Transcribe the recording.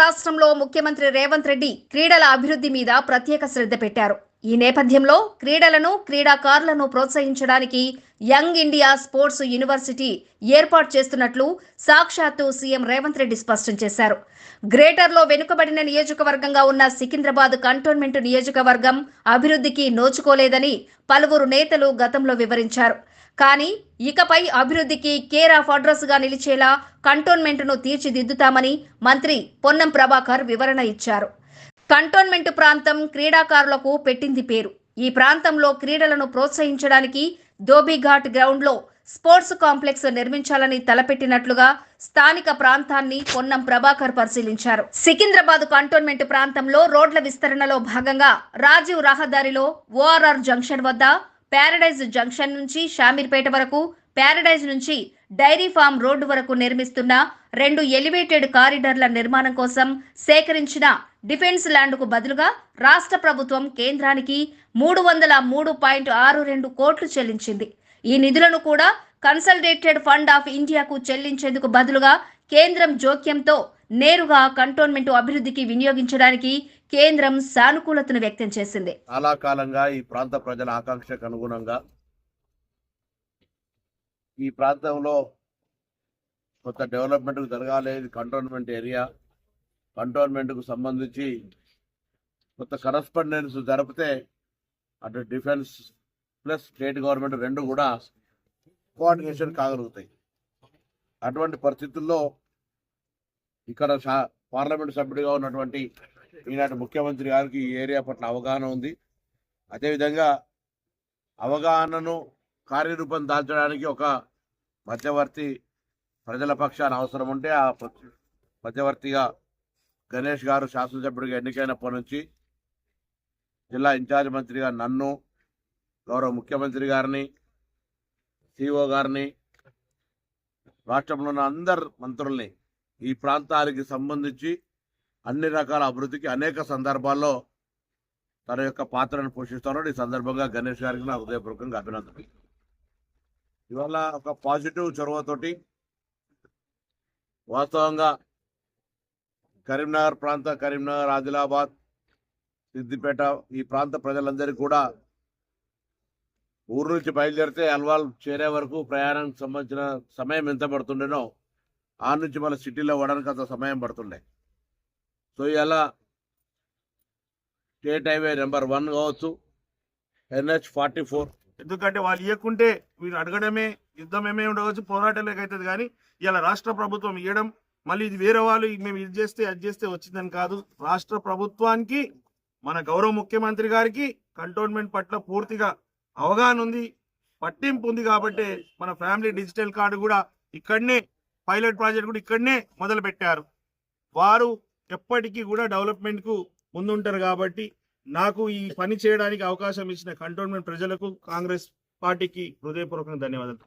రాష్ట్రంలో ముఖ్యమంత్రి రేవంత్ రెడ్డి క్రీడల అభివృద్ధి మీద ప్రత్యేక శ్రద్ధ పెట్టారు. ఈ నేపథ్యంలో క్రీడాకారులను ప్రోత్సహించడానికి యంగ్ ఇండియా స్పోర్ట్స్ యూనివర్సిటీ ఏర్పాటు చేస్తున్నట్లు సాక్షాత్తు సీఎం రేవంత్ రెడ్డి స్పష్టం చేశారు. గ్రేటర్లో వెనుకబడిన నియోజకవర్గంగా ఉన్న సికింద్రాబాద్ కంటోన్మెంట్ నియోజకవర్గం అభివృద్ధికి నోచుకోలేదని పలువురు నేతలు గతంలో వివరించారు. కానీ ఇకపై అభివృద్ధికి కేర్ ఆఫ్ అడ్రస్ గా నిలిచేలా కంటోన్మెంట్ ను తీర్చిదిద్దుతామని మంత్రి పొన్నం ప్రభాకర్ వివరణ ఇచ్చారు. కంటోన్మెంట్ ప్రాంతం క్రీడాకారులకు పెట్టింది పేరు. ఈ ప్రాంతంలో క్రీడలను ప్రోత్సహించడానికి ధోబీఘాట్ గ్రౌండ్ లో స్పోర్ట్స్ కాంప్లెక్స్ నిర్మించాలని తలపెట్టినట్లుగా స్థానిక ప్రాంతాన్ని పొన్నం ప్రభాకర్ పరిశీలించారు. సికింద్రాబాద్ కంటోన్మెంట్ ప్రాంతంలో రోడ్ల విస్తరణలో భాగంగా రాజీవ్ రహదారిలో ఓఆర్ఆర్ జంక్షన్ వద్ద ప్యారడైజ్ జంక్షన్ నుంచి షామీర్పేట వరకు, ప్యారడైజ్ నుంచి డైరీ ఫామ్ రోడ్డు వరకు నిర్మిస్తున్న 2 ఎలివేటెడ్ కారిడార్ల నిర్మాణం కోసం సేకరించిన డిఫెన్స్ ల్యాండ్కు బదులుగా రాష్ట్ర ప్రభుత్వం కేంద్రానికి 303.62 కోట్లు చెల్లించింది. ఈ నిధులను కూడా కన్సల్టేటెడ్ ఫండ్ ఆఫ్ ఇండియాకు చెల్లించేందుకు బదులుగా కేంద్రం జోక్యంతో నేరుగా కంటోన్మెంట్ అభివృద్ధికి వినియోగించడానికి కేంద్రం సానుకూలతను వ్యక్తం చేసింది. చాలా కాలంగా ఈ ప్రాంత ప్రజల ఆకాంక్షకు అనుగుణంగా ఈ ప్రాంతంలో కొత్త డెవలప్మెంట్ జరగాలి. కంటోన్మెంట్ ఏరియా, కంటోన్మెంట్ కు సంబంధించి కొత్త కరస్పాండెన్స్ జరిపితే అటు డిఫెన్స్ ప్లస్ స్టేట్ గవర్నమెంట్ రెండు కూడా కోఆర్డినేషన్ కాగలుగుతాయి. అటువంటి పరిస్థితుల్లో ఇక్కడ పార్లమెంట్ సభ్యుడిగా ఉన్నటువంటి ఈనాటి ముఖ్యమంత్రి గారికి ఈ ఏరియా పట్ల అవగాహన ఉంది. అదేవిధంగా అవగాహనను కార్యరూపం దాల్చడానికి ఒక మధ్యవర్తి ప్రజల పక్షాన అవసరం ఉంటే ఆ మధ్యవర్తిగా గణేష్ గారు శాసనసభ్యుడిగా ఎన్నికైనప్పటి నుంచి జిల్లా ఇన్ఛార్జ్ మంత్రిగా నన్ను, గౌరవ ముఖ్యమంత్రి గారిని, సిఓ గారిని, రాష్ట్రంలో ఉన్న అందరు మంత్రుల్ని ఈ ప్రాంతానికి సంబంధించి అన్ని రకాల అభివృద్ధికి అనేక సందర్భాల్లో తన యొక్క పాత్రను పోషిస్తున్నాడు. ఈ సందర్భంగా గణేష్ గారికి నా హృదయపూర్వకంగా అభినందనలు. ఇవాళ ఒక పాజిటివ్ చొరవతోటి వాస్తవంగా కరీంనగర్ ప్రాంత, కరీంనగర్, ఆదిలాబాద్, సిద్దిపేట ఈ ప్రాంత ప్రజలందరికీ కూడా ఊరు నుంచి బయలుదేరితే అల్వాల్ చేరే వరకు ప్రయాణానికి సంబంధించిన సమయం ఎంత పడుతుండేనో ఆ నుంచి మన సిటీలో పడడానికి అంత సమయం పడుతుండే. సో ఇలా స్టేట్ హైవే నెంబర్ 1 కావచ్చు, NH-44, ఎందుకంటే వాళ్ళు ఇవ్వకుంటే వీళ్ళు అడగడమే యుద్ధం ఏమే ఉండవచ్చు, పోరాటాలకు అవుతుంది. కానీ ఇలా రాష్ట్ర ప్రభుత్వం ఇవ్వడం, మళ్ళీ ఇది వేరే వాళ్ళు మేము ఇది చేస్తే అది చేస్తే వచ్చిందని కాదు. రాష్ట్ర ప్రభుత్వానికి, మన గౌరవ ముఖ్యమంత్రి గారికి కంటోన్మెంట్ పట్ల పూర్తిగా అవగాహన ఉంది, పట్టింపు ఉంది. కాబట్టి మన ఫ్యామిలీ డిజిటల్ కార్డు కూడా ఇక్కడనే, పైలట్ ప్రాజెక్ట్ కూడా ఇక్కడనే మొదలు పెట్టారు. వారు ఎప్పటికీ కూడా డెవలప్మెంట్ కు ముందుంటారు. కాబట్టి నాకు ఈ పని చేయడానికి అవకాశం ఇచ్చిన కంటోన్మెంట్ ప్రజలకు, కాంగ్రెస్ పార్టీకి హృదయపూర్వకంగా ధన్యవాదాలు.